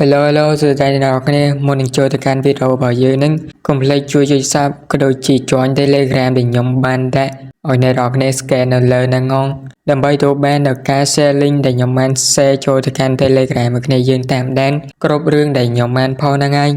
Hello Hello សួស្តីអ្នកនរគ្នាមុននឹងចូលទៅកាន់វីដេអូរបស់យើងហ្នឹងកុំភ្លេចជួយ Sub ក៏ដូចជា Join Telegram ដែលខ្ញុំបានដាក់ឲ្យអ្នកនរគ្នា scan នៅលើហ្នឹងងដើម្បីទៅបាននៅការ share link ដែលខ្ញុំបាន share ចូលទៅកាន់ Telegram របស់គ្នាយើងតាមដានគ្រប់រឿងដែលខ្ញុំបានផុសហ្នឹងឯង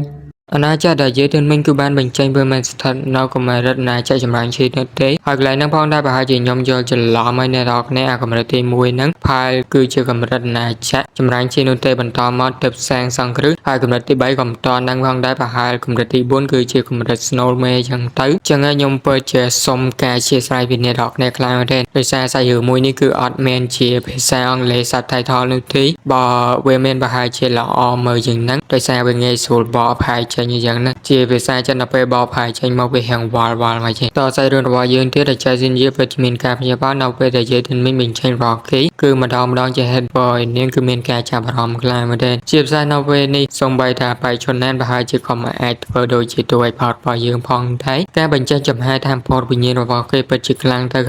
អាណាចក្រដែលយើងទៅមិញគឺបានបញ្ចេញពីមិនស្ថិតនៅកម្រិតអាណាចក្រចម្រាញ់ជាតិនោះទេហើយកន្លែងហ្នឹងផងដែរប្រហែលជាខ្ញុំយល់ច្រឡំហើយអ្នកនរគ្នាអាកម្រិតទី1ហ្នឹងផាយគឺជាកម្រិតអាណាចក្រចម្រាញ់ជាតិនោះទេបន្តមកទៅសាងសង់គ្រឹះហើយកម្រិតទី3ក៏បន្តនឹងផងដែរប្រហែលកម្រិតទី4គឺជាកម្រិត Snowman អញ្ចឹងទៅចឹងហើយខ្ញុំពិតជាសុំការអធិស្ឋានពីអ្នកនរគ្នាខ្លាំងមែនទេដោយសារសាច់រឿងមួយនេះគឺអត់មានជាភាសាអង់គ្លេស Subtitle នោះទេបើវាមានប្រហែលជាល្អមើលជាងហ្នឹងដោយសារវាងាយស្រួលបកផាយចេញអញ្ចឹងណាជាភាសាចិនដល់ពេលបកផាយចេញមកវាហាងវល់មកចេះតសាច់រឿងរបស់យើងទៀតដែលចែកសិនជាពិតមានការព្យាបាលនៅពេលដែលយើងមានបញ្ចេញរកគេគឺម្ដងជា head boy នាងគឺមានការចាប់អារម្មណ៍ខ្លាំងមែនទេជាភាសានៅពេលនេះសូម្បីថាបៃឈុនណានប្រហែលជាក៏មិនអាចធ្វើដូចជាតួឯកផតរបស់យើងផងដែរការបញ្ចេញចំហាយតាមផតវិញ្ញាណរបស់គេពិតជាខ្លាំងទៅ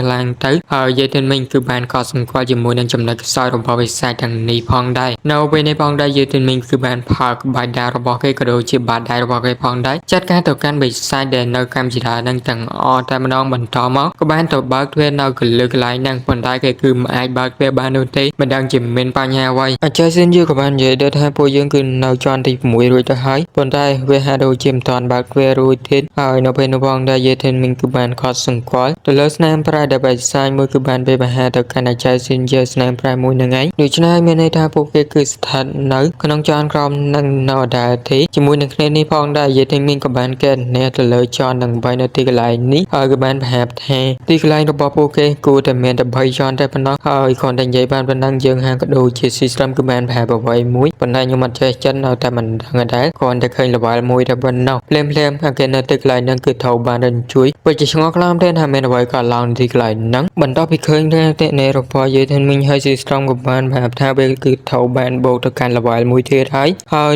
ហើយយើងមានគឺបានកត់សម្គាល់ជាមួយនឹងចំណុចខ្សោយរបស់វិស័យទាំងនេះផងដែរនៅពេលនេះផងដែរយើងមានគឺបានផកបាច់ដារបស់គេក៏ដូចជាបាត់ដៃរបស់គេផងដែរចាត់ការទៅកាន់វិស័យដែលនៅកម្ពុជានឹងទាំងអស់តែម្ដងបន្តមកក៏បានទៅបើកទ្វារនៅកលឹកកន្លែងហ្នឹងប៉ុន្តែគេគឺមិនអាចបើកទ្វារបាននោះទេមិនដឹងជាមានបញ្ហាអ្វីអញ្ចឹងសិនយើងក៏បាននិយាយដល់ថាពួកយើងគឺនៅជាន់ទី6រួចទៅហើយប៉ុន្តែវាហាក់ដូចជាមិនទាន់បើកទ្វាររួចទៀតហើយនៅពេលនោះផងដែរយើងមានគឺបានកត់សម្គាល់ទៅលើស្នាមប្រែដែលវិស័យមួយគឺបានពេលបហាទៅកាន់អាចារ្យសិនជាស្នាមប្រែមួយហ្នឹងឯងដូច្នេះមានន័យថាពួកគេគឺស្ថិតនៅក្នុងជាន់ក្រោមនឹងនៅដែរទេជាមួយនឹងគ្នានេះផងដែរយើងមានក៏បានកែអ្នកទៅលើជាន់នឹង3នៅទីកន្លែងនេះហើយក៏បានប្រហាប់ថាទីកន្លែងរបស់ពួកគេគួរតែមានតែ3ជាន់តែប៉ុណ្ណោះហើយគ្រាន់តែនិយាយបានប៉ុណ្ណឹងយើងហាក់ក៏ដូចជា system គឺបានប្រហាប់អ្វីមួយប៉ុន្តែខ្ញុំអត់ចេះចិននៅតែមិនដឹងដែរគ្រាន់តែឃើញ level មួយតែប៉ុណ្ណោះភ្លាមអាគេនៅទីកន្លែងហ្នឹងគឺត្រូវបានរញ្ជួយពិតជាឆ្ងល់ខ្លាំងទេថាមានអ្វីក៏ឡើងទីកន្លែងហ្នឹងបន្ទាប់ពីឃើញថាតេនេរបស់យើងមានហើយ system ក៏បានប្រហាប់ថាវាគឺត្រូវបានបូកទៅកាន់ level មួយទៀតហើយ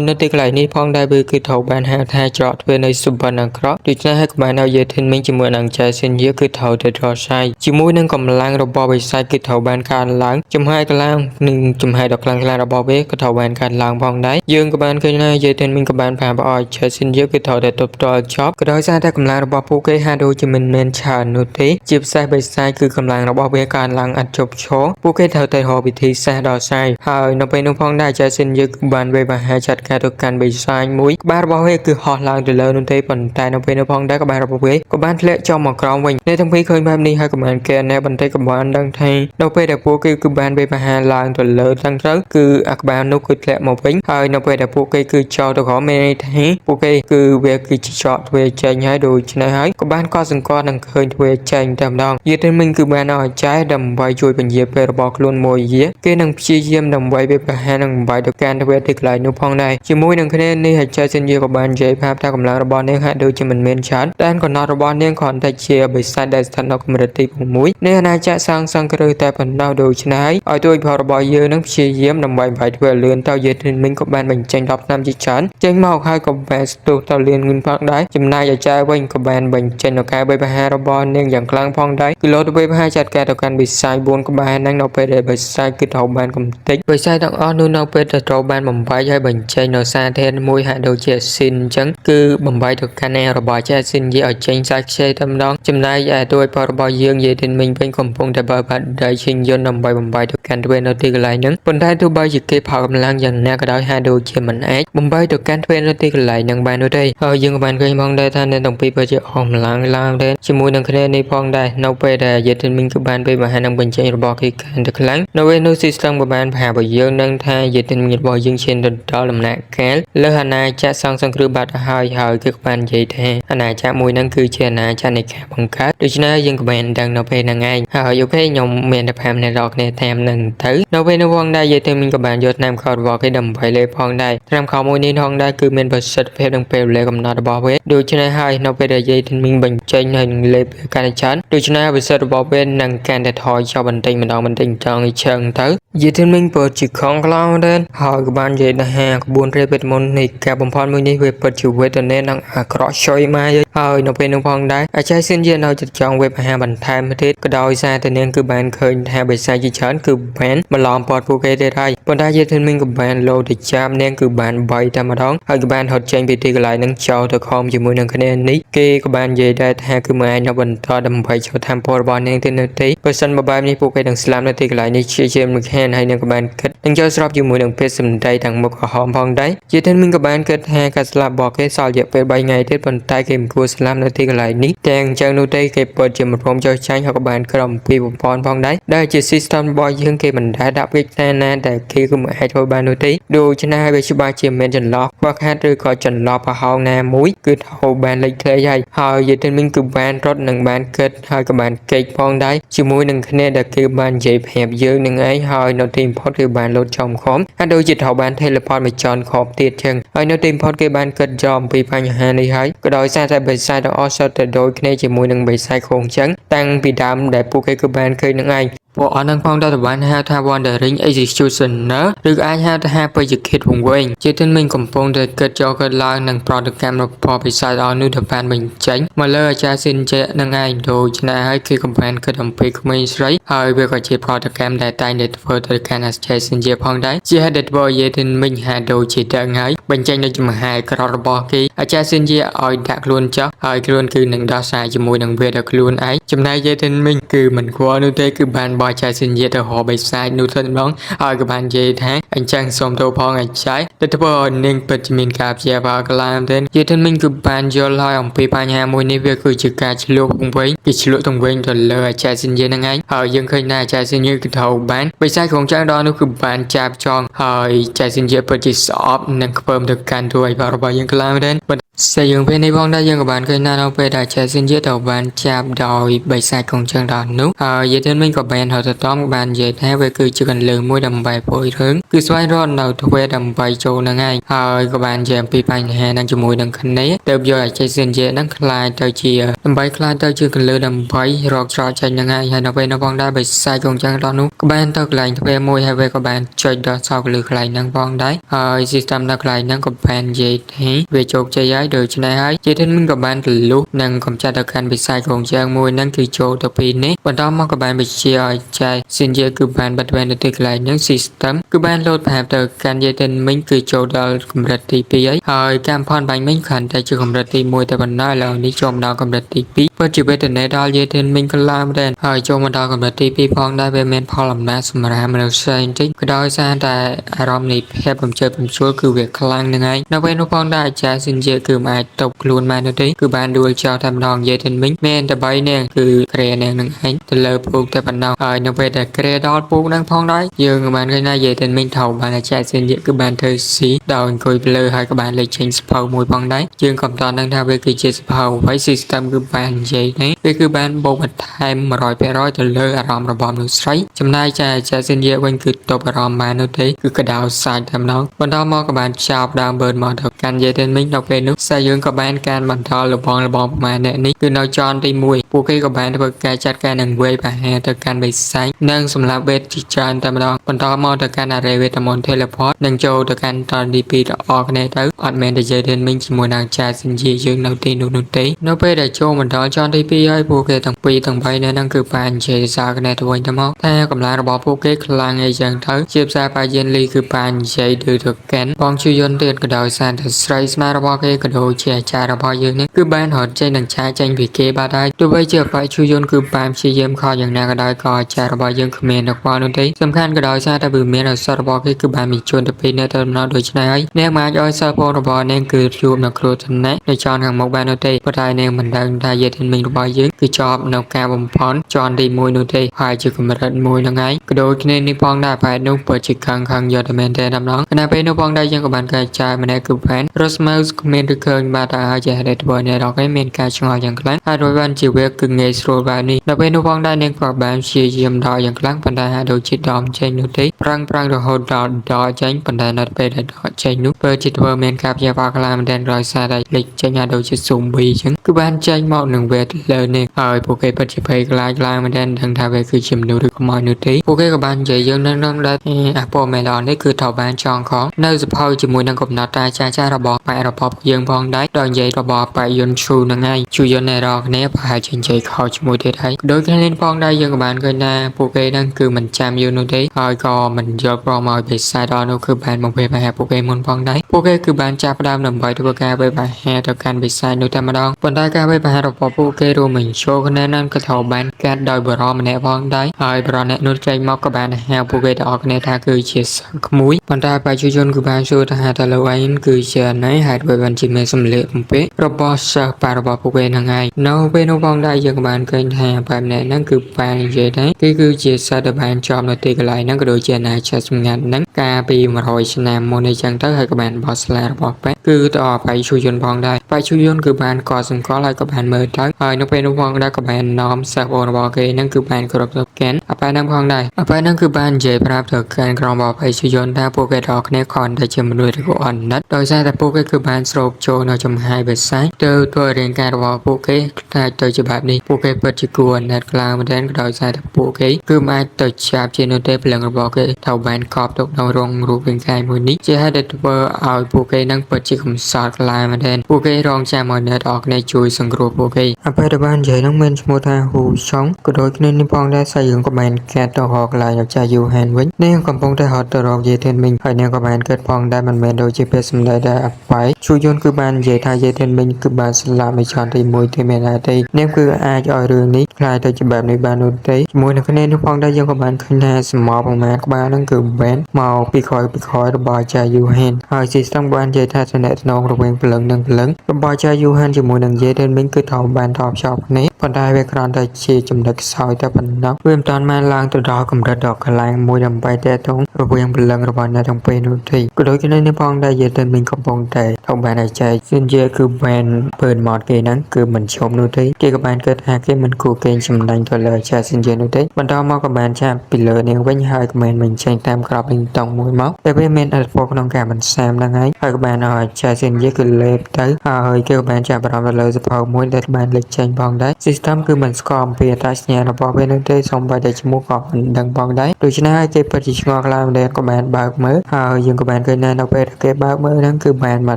នៅទីកន្លែងនេះផងដែរវាគឺត្រូវបានហៅថាច្រកទ្វារនៃ super និងក្រក់ដូច្នេះហើយក៏បានឲ្យយើងមានជាមួយនឹងចែសិនយាគឺត្រូវទៅរកសាយជាមួយនឹងកម្លាំងរបស់វិស័យគឺត្រូវបានកើនឡើងចំហាយកឡើងនិងចំហាយដ៏ខ្លាំងរបស់វាក៏ត្រូវបានកើនឡើងផងដែរយើងក៏បានឃើញថាយើងមានក៏បានប្រាប់ឲ្យចែសិនយាគឺត្រូវតែទប់ទល់ចប់ក៏ដោយសារតែកម្លាំងរបស់ពួកគេហាក់ដូចជាមិនមែនច្រើននោះទេជាពិសេសវិស័យគឺកម្លាំងរបស់វាកើនឡើងឥតឈប់ឈរពួកគេត្រូវតែរកវិធីសាស្ត្រដល់សាយហើយនៅពេលនោះផងដែរចែសិនយាគឺបានវាបង្ហាញចាត់ការទៅកាន់វិស័យមួយក្បាលរបស់វាគឺហោះឡើងទៅលើនោះទេប៉ុន្តែនៅពេលនោះផងដែរក្បាលរបស់វាក៏បានធ្លាក់ចុះមកក្រោមវិញអ្នកទាំងពីរឃើញបែបនេះហើយក៏បានកែណែបន្តិចក៏បានដឹងថានៅពេលដែលពួកគេគឺបានវាបង្ហាញឡើងទៅលើទាំងត្រូវគឺអាក្បាលនោះគឺធ្លាក់មកវិញហើយនៅពេលដែលពួកគេគឺចោលទៅក្រោមមានន័យថាពួកគេគឺវាគឺជាច្រកទ្វារចេញហើយដូច្នេះហើយក៏បានកត់សម្គាល់នឹងឃើញទ្វារចេញតែម្ដងយាទិនមិញគឺបានឲ្យចែដើម្បីជួយពន្យាពេលរបស់ខ្លួនមួយយាគេនឹងព្យាយាមដើម្បីវាបង្ហាញនឹងបំបីទៅកាន់ទ្វារទីកន្លែងនោះផងដែរជាមួយនឹងគ្នានេះហើយចែសិនយាក៏បាននិយាយប្រាប់ថាកម្លាំងរបស់នាងហាក់ដូចជាមិនមានច្រើនតែកំណត់របស់នាងគ្រាន់តែជាបិសាចដែលស្ថិតនៅកម្រិតទី6នេះអាណាចក្រសាងសង់គ្រឹះតែប៉ុណ្ណោះដូច្នេះឲ្យទួយផលរបស់យើងនឹងព្យាយាមដើម្បីបាយធ្វើលឿនទៅយើងមិញក៏បានបញ្ចេញ10ឆ្នាំជាច្រើនចេញមកហើយក៏បានស្ទុះទៅលឿនវិញផងដែរចំណែកអាចារ្យវិញក៏បានបញ្ចេញនៅការបិបហារបស់នាងយ៉ាងខ្លាំងផងដែរគឺលោទៅបិបហាចាត់ការទៅកាន់បិសាច4ក្បាលហ្នឹងនៅពេលដែលបិសាចគឺត្រូវបានកំទេចបិសាចទាំងអស់នោះនៅពេលដែលត្រូវបានបំបីហើយបញ្ចេញនៅសារធាតុមួយហាក់ដូចជាស៊ីនអញ្ចឹងគឺបំបីទៅកាន់អ្នករបស់ចាស៊ីននិយាយឲ្យចេញសាច់ខ្ចីតែម្ដងចំណែកឯទួយផលរបស់យើងនិយាយទៅមិញវិញកំពុងតែបើបាត់ដៃឈិញយន្តដើម្បីបំបីទៅកាន់ទ្វារនៅទីកន្លែងហ្នឹងប៉ុន្តែទោះបីជាគេផកកម្លាំងយ៉ាងណាក៏ដោយហាក់ដូចជាមិនអាចបំបីទៅកាន់ទ្វារនៅទីកន្លែងហ្នឹងបាននោះទេហើយយើងក៏បានឃើញផងដែរថាអ្នកទាំងពីរពិតជាអស់កម្លាំងឡើងដែរជាមួយនឹងគ្នានេះផងដែរនៅពេលដែលយាទិនមិញគឺបានពេលបង្ហាញនឹងបញ្ចេញរបស់គេកាន់តែខ្លាំងនៅពេលនោះ system ក៏បានប្រាប់ឲ្យយើងនឹងថាយាទិនមិញរបស់យើងឈានទៅដល់ដំណាក់កាលលើអាណាចក្រសង្គ្រោះបាត់ហើយគឺក៏បាននិយាយថាអាណាចក្រមួយហ្នឹងគឺជាអាណាចក្រនៃការបង្កើតដូច្នេះយើងក៏បានដឹងនៅពេលហ្នឹងឯងហើយអូខេខ្ញុំមានតែប្រាប់អ្នកនរគ្នាតាមនឹងទៅនៅពេលនោះផងដែរយាទិនមិញក៏បានយកតាមខោរបស់គេដើម្បីលេបផងដែរតាមខោមួយនេះផងដែរគឺមានប្រសិទ្ធភាពនឹងពេលវេលាកំណត់របស់វាដូច្នេះហើយនៅពេលដែលយាទិនមិញបញ្ចេញហើយនឹងលេបកាន់តែច្រើនដូច្នេះប្រសិទ្ធរបស់វានឹងកាន់តែថយចុះបន្តិចម្ដងចង់ឲ្យឈឹងទៅយាទិនមិញពិតជាខំខ្លាំងដែរហើយក៏បាននិយាយថាក្បួន ព្រះវេទមន្តនៃការបំផន់មួយនេះវាពិតជាវេទនានិងអាក្រក់ឆុយមកហើយនៅពេលនោះផងដែរអាចារ្យស៊ីនជានៅចិត្តចង់វេបអាហារបន្ថែមទៀតក៏ដោយសារតែនាងគឺបានឃើញថាបិសាចជាច្រើនគឺបានបន្លំពតពួកគេទៀតហើយប៉ុន្តែយេធិនមីងក៏បានលោទៅចាប់នាងគឺបានបីតែម្ដងហើយក៏បានហត់ចេញពីទីកន្លែងនឹងចោលទៅខំជាមួយនឹងគ្នានេះគេក៏បាននិយាយដែរថាគឺមិនអាចនៅបន្តដើម្បីចូលតាមពររបស់នាងទៀតនោះទេបើសិនបើបែបនេះពួកគេនឹងស្លាប់នៅទីកន្លែងនេះជាមិនខានហើយនាងក៏បានគិតនឹងចូលស្របជាមួយនឹងពេលសម្ដីទាំងមុខក្រហមផងដែរយេធិនមីងក៏បានគិតថាការស្លាប់របស់គេសល់រយៈពេល3ថ្ងៃទៀតប៉ុន្តែគេមិនគួរស្លាប់នៅទីកន្លែងនេះទាំងអញ្ចឹងនោះទេគេពិតជាមិនព្រមចោះចាញ់ហើយក៏បានក្រំពីបំផន់ផងដែរដែលជា system របស់យើងគេមិនដែលដាក់វិធានណាតែគេគឺមិនអាចធ្វើបាននោះទេដូច្នេះហើយវាច្បាស់ជាមានចន្លោះខ្វះខាតឬក៏ចន្លោះប្រហោងណាមួយគឺធ្វើបានលេចធ្លាយហើយយេទិនមីងគឺបានរត់និងបានគិតហើយក៏បានកេកផងដែរជាមួយនឹងគ្នាដែលគេបាននិយាយប្រាប់យើងនឹងឯងហើយនៅទីបំផុតគឺបានលោតចំខំហើយដូចជាត្រូវបាន teleport មកចន់ខប់ទៀតចឹងហើយនៅទីបំផុតគេបានគិតយកអំពីបញ្ហានេះហើយក៏ដោយសារតែបិសាចទាំងអស់សុទ្ធតែដូចគ្នាជាមួយនឹងបិសាចខងចឹងតាំងពីដើមដែលពួកគេគឺបានឃើញនឹងឯងពួកអននឹងផងដែលបានហៅថា Wandering Executioner ឬអាចហៅថាបេយ្យឃាតវង្វេងជាទិនមិញកំពុងតែគិតចូលកើតឡើងនឹងប្រតិកម្មរបស់បិសាចអនុដែលបានបញ្ចេញមកលើអាចារ្យសិនជានឹងឯងដូច្នេះហើយគេក៏បានគិតអំពីក្មេងស្រីហើយវាក៏ជាប្រតិកម្មដែលតែងតែធ្វើទៅកាន់អាចារ្យសិនជាផងដែរជាហេតុដែលធ្វើឲ្យយេទិនមិញហាដូចជាទាំងហើយបញ្ចេញនូវចំហាយក្ររបស់គេអាចារ្យសិនជាឲ្យដាក់ខ្លួនចុះហើយខ្លួនគឺនឹងដោះស្រាយជាមួយនឹងវាដល់ខ្លួនឯងចំណែកយេទិនមិញគឺមិនខ្វល់នោះទេគឺបានបោះចាយសិនជាទៅរកបិសាចនោះទៅម្ដងហើយក៏បាននិយាយថាអញ្ចឹងសូមទោសផងអាចារ្យដែលធ្វើឲ្យនាងពិតជាមានការព្យាបាលខ្លាំងមែនយេទិនមិញគឺបានយល់ហើយអំពីបញ្ហាមួយនេះវាគឺជាការឆ្លួកវង្វេងគេឆ្លួកទៅវិញទៅលើអាចារ្យសិនជានឹងឯងហើយយើងឃើញថាអាចារ្យសិនជាគឺត្រូវបានបិសាចของចៅដល់នោះគឺបានចាប់ចងហើយអាចារ្យសិនជាពិតជាស្អប់និងខ្ពើមទៅកាន់ទួយរបស់យើងខ្លាំងមែនសេយើងពេលនេះផងដែរយើងក៏បានឃើញថានៅពេលដែលអាចារ្យសិនជាត្រូវបានចាប់ដោយបិសាចของចៅដល់នោះហើយយេទិនមិញក៏បានហៅទៅតំបាននិយាយថាវាគឺជាកន្លងមួយដើម្បីពួយរឿងគឺស្វែងរកនៅទ្វេដើម្បីចូលនឹងឯងហើយក៏បាននិយាយអំពីបញ្ហានឹងជាមួយនឹងគ្នាទៅយកអាចារ្យសិនជានឹងខ្លាចទៅជាដើម្បីខ្លាចទៅជាកន្លងដើម្បីរកច្រកចេញនឹងឯងហើយនៅពេលនោះផងដែរបិសាចของចៅដល់នោះក៏បានទៅកន្លែងទ្វេមួយហើយវាក៏បានចុចដល់សោកលើកន្លែងហ្នឹងផងដែរហើយ system នៅកន្លែងហ្នឹងក៏បាននិយាយថាវាជោគជ័យហើយដូច្នេះហើយជាធិនមិនក៏បានទលុះនិងកំចាត់ទៅកាន់វិស័យของយើងមួយហ្នឹងគឺចូលទៅពីនេះបន្តមកក៏បានបញ្ជាឲ្យចែកសិនជាគឺបានបិទវេនទៅទីកន្លែងហ្នឹង system គឺបានលោតប្រាប់ទៅកាន់យេទិនមិញគឺចូលដល់កម្រិតទី2ហើយកម្មផលបាញ់មិញគ្រាន់តែជាកម្រិតទី1តែប៉ុណ្ណោះឥឡូវនេះចូលមកដល់កម្រិតទី2ពិតជាវេទនាដល់យេទិនមិញខ្លាំងមែនហើយចូលមកដល់កម្រិតទី2ផងដែរវាមានផលអំណាចសម្រាប់មនុស្សផ្សេងតិចក៏ដោយសារតែអារម្មណ៍នៃភាពបំជើបបំជួលគឺវាខ្លាំងនឹងឯងនៅពេលនោះផងដែរអាចារ្យសិនជាគឺមិនអាចតបខ្លួនបាននោះទេគឺបានដួលចោលតែម្ដងយេទិនមិញមានតែ3នាងគឺក្រែនាងនឹងឯងទៅលើពូកតែប៉ុណ្ណោះហើយនៅពេលដែលក្រែដល់ពូកនឹងផងដែរយើងក៏បានឃើញថាយេទិនមិញថោបានអាចារ្យសិនជាគឺបានធ្វើស៊ីដោយអង្គុយលើហើយក៏បានលេចចេញសភៅមួយផងដែរយើងក៏មិនដឹងថាវាគឺជាសភៅអ្វី system គឺបាននិយាយនេះវាគឺបានបូកបន្ថែម 100% ទៅលើអារម្មណ៍របស់មនុស្សស្រីចំណែកចាអាចារ្យសិនជាវិញគឺតបអារម្មណ៍បាននោះទេគឺកដោសាច់តែម្ដងបន្តមកក៏បានចាប់ដើមបឺនមកទៅកាន់យេទិនមិញនៅពេលនោះសាយើងក៏បានការបន្តលបងប្រមាណអ្នកនេះគឺនៅចនទី1ពួកគេក៏បានធ្វើការចាត់ការនឹងវេប្រហារទៅកាន់បិសាចនិងសម្រាប់វេទជាច្រើនតែម្ដងបន្តមកទៅកាន់អារេវេតមន្ត teleport និងចូលទៅកាន់តនទី2ដល់អស់គ្នាទៅអត់មែនតែយេទិនមិញជាមួយនឹងអាចារ្យសិនជាយើងនៅទីនោះទេនៅពេលដែលចូលមកដល់ចនទី2ហើយពួកគេទាំងពីរទាំង3នៅនឹងគឺបាននិយាយសារគ្នាទៅវិញទៅមកថាកម្លាំងរបស់ពួកគេខ្លាំងអីចឹងទៅជាភាសាប៉ាយិនលីគឺបាននិយាយទៅកាន់បងជួយយន្តទៀតក៏ដោយសារតែស្រីស្មារបស់គេក៏ដូចជាអាចារ្យរបស់យើងនេះគឺបានរត់ចេញនឹងឆាចេញពីគេបាត់ហើយទោះបីជាប៉ាជួយយន្តគឺបានព្យាយាមខកយ៉ាងណាក៏ដោយក៏អាចារ្យរបស់យើងគ្មានដល់នោះទេសំខាន់ក៏ដោយសារតែវាមានអសររបស់គេគឺបានបញ្ជូនទៅពីនៅទៅដំណោះដូច្នេះហើយអ្នកមិនអាចឲ្យសិលពររបស់នាងគឺជួបនៅគ្រោះថ្នាក់នៅចនខាងមុខបាននោះទេប៉ុន្តែនាងមិនដឹងថាយេទិនមិញរបស់យើងគឺជាប់នៅការបំផន់ចនទី1នោះទេហើយជាកម្រិតមួយហ្នឹងឯងក៏ដូចគ្នានេះផងដែរបែបនោះពិតជាខឹងយកតែមែនទេដំណងខណៈពេលនោះផងដែរយើងក៏បានកាយចាយម្នាក់គឺផែន Rosmouse គ្មានឬឃើញបាទតែហើយជាហេតុធ្វើអ្នករកឯមានការឆ្ងល់យ៉ាងខ្លាំងហើយរួចបានជាវាគឺងាយស្រួលបែបនេះនៅពេលនោះផងដែរនាងក៏បានព្យាយាមដល់យ៉ាងខ្លាំងប៉ុន្តែហាក់ដូចជាដំចេញនោះទេប្រាំងរហូតដល់ដកចេញប៉ុន្តែនៅពេលដែលដកចេញនោះពិតជាធ្វើមានការព្យាបាលខ្លាំងមែនទែនដោយសារតែលេចចេញហាក់ដូចជា zombie អញ្ចឹងគឺបានចេញមកនឹងវាលើនេះហើយពួកគេពិតជាភ័យខ្លាចខ្លាំងមែនទែនដឹងថាវាគឺជាមនុស្សឬក៏មកនោះទេពួកគេក៏បាននិយាយយើងនឹងដែរអាប៉ូមេឡននេះគឺត្រូវបានចងខំនៅសភៅជាមួយ នឹងកំណត់តែចារបស់ប៉ែរបស់យើងផងដែរដោយនិយាយរបស់ប៉ែយន្តឈូនឹងហើយជួយយន្តនៃរកគ្នាប្រហែលជានិយាយខុសជាមួយទៀតហើយដោយគ្នានេះផងដែរយើងក៏បានឃើញថាពួកគេនឹងគឺមិនចាំយូរនោះទេហើយក៏មិនយកព្រមឲ្យបិសាចដល់នោះគឺបានបង្វេរបញ្ហាពួកគេមុនផងដែរពួកគេគឺបានចាប់ផ្ដើមដើម្បីធ្វើការវេបញ្ហាទៅកាន់បិសាចនោះតែម្ដងប៉ុន្តែការវេបញ្ហារបស់ពួកគេរួមបញ្ចូលគ្នានឹងក៏ត្រូវបានកាត់ដោយបរិម្នាក់ផងដែរហើយបរិម្នាក់នោះចេញមកក៏បានហៅពួកគេទាំងអស់គ្នាថាគឺជាក្មួយប៉ុន្តែបច្ចុប្បន្នគឺបានសួរថាតើលោកឯងគឺជាណៃហេតុអ្វីបានជាមានសម្លេងបំពេរបស់សិស្សប៉ារបស់ពួកគេហ្នឹងហើយនៅពេលនោះផងដែរយើងក៏បានឃើញថាបែបនេះហ្នឹងគឺបាននិយាយថាគេគឺជាសិស្សដែលបានជាប់នៅទីកន្លែងហ្នឹងក៏ដូចជាអាណាចក្រសម្ងាត់ហ្នឹងកាលពី100ឆ្នាំមុនអីចឹងទៅហើយក៏បានបោះស្លារបស់ប៉ែគឺទៅអបៃឈូយន្តផងដែរបៃឈូយន្តគឺបានកត់សម្គាល់ហើយក៏បានមើលទៅហើយនៅពេលនោះផងដែរក៏បាននាំសិស្សរបស់គេហ្នឹងគឺបានគ្រប់ទៅកាន់អប៉ែហ្នឹងផងដែរអប៉ែហ្នឹងគឺបាននិយាយប្រាប់ទៅកាន់ក្រុមបៃឈូយន្តថាពួកគេទាំងគ្នាគ្រាន់តែជាមនុស្សឬក៏អណិតដោយសារតែពួកគេគឺបានស្រូបចូលនៅចំហាយវិស័យទៅធ្វើរាងការរបស់ពួកគេខ្លាចទៅជាបែបនេះពួកគេពិតជាគួរអណិតខ្លាំងមែនទែនដោយសារតែពួកគេគឺមិនអាចទៅចាប់ជានោះទេព្រលឹងរបស់គេត្រូវបានកប់ទុកនៅរងរូបរាងកាយមួយនេះជាហេតុដែលធ្វើឲ្យពួកគេនឹងពិតជាកំសត់ខ្លាំងមែនទែនពួកគេរងចាំឲ្យអ្នកទាំងអស់គ្នាជួយសង្គ្រោះពួកគេអបិរបាននិយាយនឹងមានឈ្មោះថាហ៊ូឆុងក៏ដូចគ្នានេះផងដែរសាយើងក៏បានកាត់ទៅរកកន្លែងចាយូហានវិញនេះកំពុងតែហត់ទៅរកយេធានមីងហើយនាងក៏បានកើតផងដែរមិនមែនដូចជាពេលសម្ដែងដែរអបៃឈូយន្តគឺបាននិយាយថាយេធានមីងគឺបានស្លាប់នៅចន្ទទី1ទេមែនទេនាងគឺអាចឲ្យរឿងនេះខ្លាយទៅជាបែបនេះបាននោះទេជាមួយនឹងគ្នានេះផងដែរយើងក៏បានឃើញថាសមោប្រមាណក្បាលហ្នឹងគឺបែនមកពីក្រោយរបស់ចាយូហានហើយស៊ីស្តឹងបាននិយាយថាតំណែងរវាងព្រលឹងនិងព្រលឹងរបស់ចាយូហានជាមួយនឹងយេធានមីងគឺត្រូវបានតបចប់គ្នាប៉ុន្តែវាគ្រាន់តែជាចំណុចខ្សោយតែប៉ុណ្ណោះវាមិនតាន់បានឡើងទៅដល់កម្រិតដ៏ខ្លាំងមួយដើម្បីតែទងរវាងព្រលឹងរបស់អ្នកទាំងពីរនោះទេក៏ដូចគ្នានេះផងដែរយេធានមីងកំពុងតែត្រូវបានឲ្យចែកសិនជាគឺបានពើម៉ត់គេហ្នឹងគឺមិនឈប់នោះទេគេក៏បានគិតថាគេមិនគួរកេងចំណេញទៅលើចាសិនជានោះទេបន្តមកក៏បានចាប់ពីលើនាងវិញហើយក៏មិនបញ្ចេញតាមក្របលីងតង់មួយមកតែវាមានអត្ថប្រយោជន៍ក្នុងការបន្សាមហ្នឹងហើយក៏បានឲ្យចាសិនជាគឺលេបទៅហើយគេក៏បានចាប់អារម្មណ៍ទៅលើសភៅមួយដែលបានលេចចេញផងដែរ system គឺមិនស្គាល់អំពីអត្តសញ្ញាណរបស់វានោះទេសូម្បីតែឈ្មោះក៏មិនដឹងផងដែរដូច្នេះហើយគេពិតជាឆ្ងល់ខ្លាំងដែរក៏បានបើកមើលហើយយើងក៏បានឃើញថានៅពេលគេបើកមើលហ្នឹងគឺបានម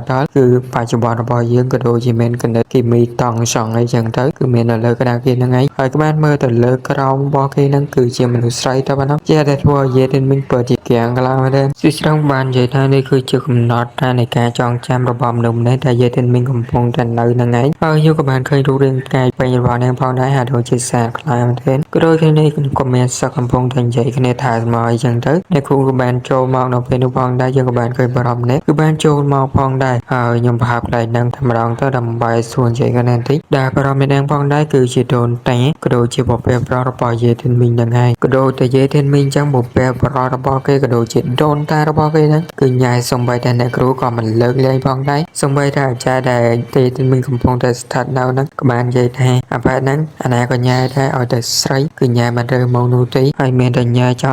កដល់គឺបច្ចុប្បន្នរបស់យើងក៏ដូចជាមានគណិតគីមីតង់សង់អីចឹងទៅគឺមាននៅលើក្តារគេហ្នឹងហើយក៏បានមើលទៅលើក្រោមរបស់គេហ្នឹងគឺជាមនុស្សស្រីតែប៉ុណ្ណោះជាតែធ្វើឲ្យយេទិនមីងពិតជាកៀងខ្លាំងមែនទេស៊ីស្រងបាននិយាយថានេះគឺជាកំណត់ថានៃការចងចាំរបស់មនុស្សម្នាក់ដែលយេទិនមីងកំពុងតែនៅហ្នឹងហើយយើងក៏បានឃើញរូបរាងកាយពេញរបស់នាងផងដែរហើយដូចជាសាខ្លាំងមែនទេក៏ដូចគ្នានេះក៏មានសក់កំពុងតែនិយាយគ្នាថាស្មើអីចឹងទៅអ្នកគ្រូក៏បានចូលមកនៅពេលនោះផងដែរយើងក៏បានឃើញបរិបម្នាក់គឺបានចូលមកផងដែរហើយខ្ញុំប្រហែលផ្លែនឹងតែម្ដងទៅដើម្បីសួរនិយាយគ្នាបន្តិចដែលបរិបម្នាក់ផងដែរគឺជាដូនតាក៏ដូចជាពពែប្រុសរបស់យេទិនមីងហ្នឹងហើយក៏ដូចតែយេទិនមីងចឹងពពែប្រុសរបស់គេក៏ដូចជាដូនតារបស់គេហ្នឹងគឺញ៉ាយសំបីតែអ្នកគ្រូក៏មិនលើកលែងផងដែរសំបីតែអាចារ្យដែលយេទិនមីងកំពុងតែស្ថិតនៅហ្នឹងក៏បាននិយាយថាអាបែបហ្នឹងអាណាក៏ញ៉ាយដែរឲ្យតែស្រីគឺញ៉ាយមិនរើមកនោះទេហើយមានតែញ៉ាយច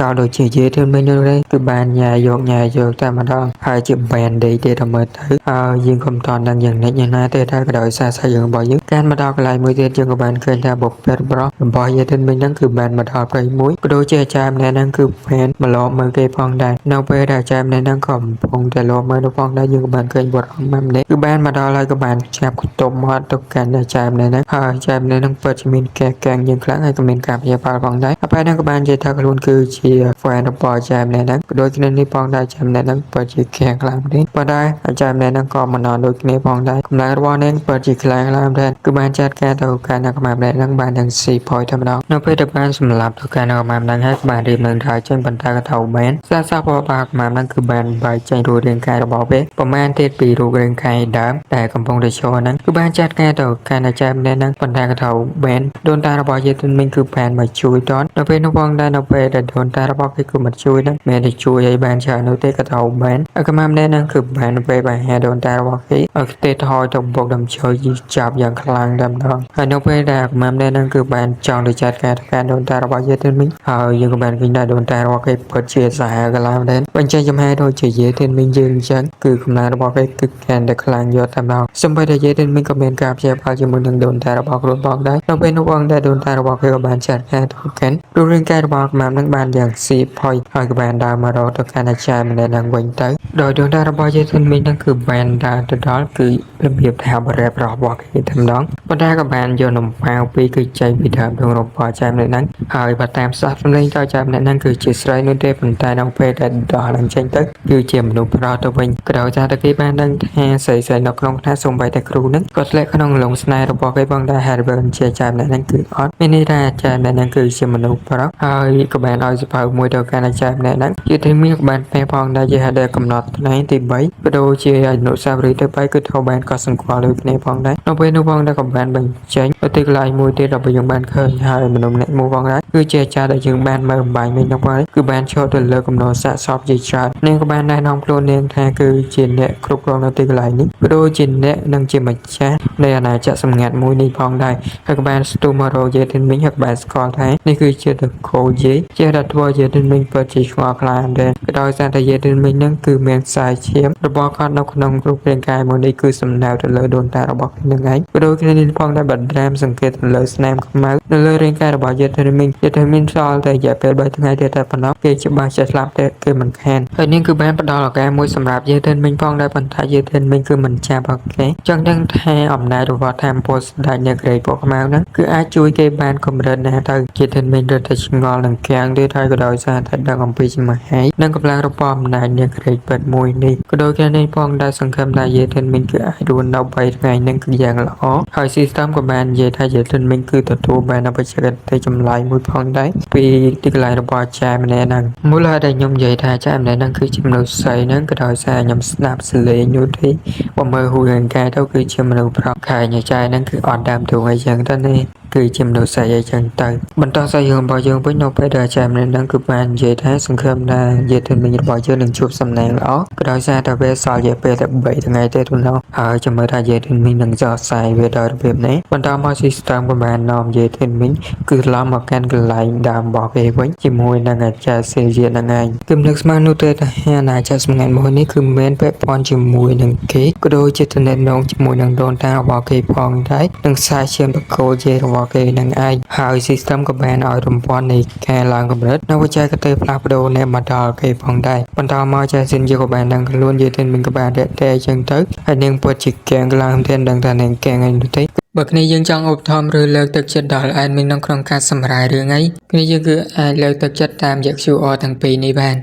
ោលដូចជាយេទិនមីងនោះទេគឺបានញ៉ាយយកតែម្ដងហើយជា band ទេតែមើលទៅហើយយើងក៏មិនតន់ដឹងយ៉ាងណាយ៉ាងណាទេតែក៏ដោយសារសាយើងរបស់យើងការមកដល់កន្លែងមួយទៀតយើងក៏បានឃើញថាបុព្វបុរសរបស់យេទិនមីងហ្នឹងគឺបានមកដល់ព្រៃមួយក៏ដូចជាអាចារ្យម្នាក់ហ្នឹងគឺបានមកលបមើលគេផងដែរនៅពេលដែលអាចារ្យម្នាក់ហ្នឹងក៏កំពុងតែលបមើលនោះផងដែរយើងក៏បានឃើញបុរសម្នាក់គឺបានមកដល់ហើយក៏បានចាប់ខ្ទប់មកទៅកាន់អាចារ្យម្នាក់ហ្នឹងហើយអាចារ្យម្នាក់ហ្នឹងពិតជាមានការកាំងយ៉ាងខ្លាំងហើយក៏មានការព្យាបាលផងដែរហើយពេលហ្នឹងក៏បាននិយាយថាខ្លួនគឺជា fan របស់អាចារ្យម្នាក់ហ្នឹងក៏ដូចគ្នានេះផងដែរអាចារ្យម្នាក់ហ្នឹងពិតជាកាំងខ្លាំងទេប៉ុន្តែអាចារ្យម្នាក់ហ្នឹងក៏មិននន់ដូចគ្នាផងដែរកម្លាំងរបស់នាងពិតជាខ្លាំងដែរគឺបានចាត់ការទៅកាន់អ្នកកម្លាំងម្នាក់ហ្នឹងបានទាំងស៊ីផយតែម្ដងនៅពេលដែលបានសម្លាប់ទៅកាន់អ្នកកម្លាំងហ្នឹងហើយបានរៀបនឹងថាចេញបន្តក៏ទៅបានសាសរបស់បាកម្លាំងហ្នឹងគឺបានបែកចេញរូបរាងកាយរបស់វាប្រមាណទៀតពីរូបរាងកាយដើមតែកំពុងតែឈរហ្នឹងគឺបានចាត់ការទៅកាន់អាចារ្យម្នាក់ហ្នឹងបន្តក៏ទៅបានដូនតារបស់យេទិនមីងគឺបានមកជួយតនៅពេលនោះផងដែរនៅពេលដែលដូនតារបស់គេគឺមកជួយហ្នឹងមានតែជួយឲ្យបានច្រើននោះទេក៏ទៅបានកម្លាំងម្នាក់ហ្នឹងគឺបានពេលបញ្ហាដូនតារបស់គេឲ្យទេថយទៅបុកដំឈើចាប់យ៉ាងខ្លាំងតែម្ដងហើយនៅពេលដែលកម្លាំងម្នាក់ហ្នឹងគឺបានចង់ទៅចាត់ការទៅកាន់ដូនតារបស់យេទិនមីងហើយយើងក៏បានឃើញថាដូនតារបស់គេពិតជាសាហាវខ្លាំងដែរបញ្ចេញចំហាយដូចជាយេទិនមីងយើងអញ្ចឹងគឺកម្លាំងរបស់គេគឺកាន់តែខ្លាំងយកតែម្ដងសូម្បីតែយេទិនមីងក៏មានការព្យាបាលជាមួយនឹងដូនតារបស់ ខ្លួនផងដែរនៅពេលនោះបងដែលដូនតារបស់គេក៏បានចាត់ការទៅកាន់រូបរាងកាយរបស់កម្មាំនឹងបានយ៉ាងស៊ីផុយហើយក៏បានដើរមករកទៅកាន់អាចារ្យម្នាក់នឹងវិញទៅដោយដូនតារបស់យេធីនមីងនឹងគឺបានដើរទៅដល់គឺរបៀបថាបរិបរបស់គេតែម្ដងប៉ុន្តែក៏បានយកនំប៉ាវពីរគឺចែកពីដើមក្នុងរបងអាចារ្យម្នាក់ហ្នឹងហើយបើតាមសាស្ត្រសម្លេងទៅអាចារ្យម្នាក់ហ្នឹងគឺជាស្រីនោះទេប៉ុន្តែនៅពេលដែលដល់ឡើងចេញទៅគឺជាមនុស្សប្រុសទៅវិញក្រោយថាគេបានដឹងថាស្រីនៅក្នុងថ្នាក់សូម្បីតែគ្រូហ្នឹងក៏ធ្លាក់ក្នុងលងស្នេហ៍របស់គេផងដែរហើយបើជាអាចារ្យម្នាក់ហ្នឹងគឺអត់មានន័យថាអាចារ្យម្នាក់ហ្នឹងគឺជាមនុស្សប្រុសហើយក៏បានឲ្យសភៅមួយទៅកាន់អាចារ្យម្នាក់ហ្នឹងជាទីមានក៏បានផ្ញើផងដែរជាហេតុដែលកំណត់ថ្ងៃទី3ក៏ដូចជាអនុស្សាវរីយ៍ទៅ3គឺត្រូវបានកត់សម្គាល់ដូចគ្នាផងដែរនៅពេលនោះផងដែរក៏បានបញ្ចេញទៅទីកន្លែងមួយទៀតរបស់យើងបានឃើញហើយមនុស្សម្នាក់មួយផងដែរគឺជាអាចារ្យដែលយើងបានមើលបំបញ្ញវិញនោះផងគឺបានឈរទៅលើកំណត់សាកសពជាច្រើននាងក៏បានណែនាំខ្លួននាងថាគឺជាអ្នកគ្រប់គ្រងនៅទីកន្លែងនេះក៏ដូចជាអ្នកនឹងជាម្ចាស់នៃអាណាចក្រសម្ងាត់មួយនេះផងដែរហើយក៏បានស្ទុះមករកយេធីនមីងហើយក៏បានស្គាល់ថានេះគឺជាតកូយេជារដ្ឋធ្វើយេធីនមីងពិតជាឆ្ងល់ខ្លាំងដែរក៏ដោយសារតែយេធីនមីងនឹងគឺមានខ្សែឈាមរបស់គាត់នៅក្នុងរូបរាងកាយមួយនេះគឺសំដៅទៅលើដូនតារបស់នឹងឯងក៏ដូចគ្នានេះផងដែរបណ្ដាមសង្កេតទៅលើស្នាមខ្មៅនៅលើរាងកាយរបស់យេធីនមីងសល់តែរយៈពេល3ថ្ងៃទៀតតែប៉ុណ្ណោះគេច្បាស់ចេះស្លាប់តែគេមិនខានហើយនាងគឺបានផ្ដល់ឱកាសមួយសម្រាប់យេធីនមីងផងដែរប៉ុន្តែយេធីនមីងគឺមិនចាប់អូខេចង់ដឹងថាអំណាចរបស់ថាមពលស្ដេចអ្នកក្រេពណ៌ខ្មៅហ្នឹងគឺអាចជួយគេបានកម្រិតណាទៅយេធីនមីងរត់តែឆ្ងល់នឹងកាំងទៀតហើយក៏ដោយសារតែដឹងអំពីចំហាយនិងកម្លាំងរបស់អំណាចអ្នកក្រេពិតមួយនេះក៏ដូចគ្នានេះផងដែរសង្ឃឹមថាយេធីនមីងគឺអាចរស់នៅ3ថ្ងៃនឹងគឺយ៉ាងល្អហើយស៊ីស្តឹមក៏បាននិយាយថាយេធីនមីងគឺទទួលបានបច្ចេកទេសចម្លែកមួយផងដែរពីទីកន្លែងរបស់អាចារ្យម្នាក់ហ្នឹងមូលហេតុដែលខ្ញុំនិយាយថាអាចារ្យម្នាក់ហ្នឹងគឺជាមនុស្សស្រីហ្នឹងក៏ដោយសារខ្ញុំស្ដាប់សលេងនោះទេបើមើលហួររាងកាយទៅគឺជាមនុស្សប្រុសខែអាចារ្យហ្នឹងគឺអត់ដើមទ្រូងអីចឹងទៅនេះគឺជាមនុស្សស្រីអីចឹងទៅបន្តសាច់រឿងរបស់យើងវិញនៅពេលដែលអាចារ្យម្នាក់ហ្នឹងគឺបាននិយាយថាសង្ឃឹមថាយេធីនមីងរបស់យើងនឹងជួបសំណាងល្អក៏ដោយសារតែវាសល់រយៈពេលតែ3ថ្ងៃទេទៅនោះហើយចាំមើលថាយេធីនមីងនឹងចោះសាយវាដល់របៀបនេះបន្តមកស៊ីស្តឹមក៏បាននាំយេធីនមីងគឺឡំមកកាន់កន្លែងដើមរបស់គេវិញជាមួយនឹងអាចារ្យសេរីហ្នឹងឯងគឺមិននឹកស្មាននោះទេថាអាណាចក្រសម្ងាត់មួយនេះគឺមានពាក់ព័ន្ធជាមួយនឹងគេក៏ដូចជាទំនាក់ទំនងជាមួយនឹងដូនតារបស់គេផងដែរនិងខ្សែឈាមតកូលជេរបស់គេនឹងឯងហើយ system ក៏បានឲ្យរំពាន់នៃការឡើងកម្រិតនៅបច្ចេកទេសផ្លាស់ប្ដូរអ្នកមកដល់គេផងដែរបន្តមកចាសិនជាក៏បានដឹងខ្លួនយេទីនមិនក៏បានតែអញ្ចឹងទៅហើយនាងពិតជាកៀងខ្លាំងទៀតដឹងថានាងកៀងអីនោះទេបើគ្នាយើងចង់ឧបត្ថម្ភឬលើកទឹកចិត្តដល់ admin ក្នុងការសម្រាយរឿងអីគ្នាយើងគឺអាចលើកទឹកចិត្តតាមរយៈ QR ទាំងពីរនេះបាន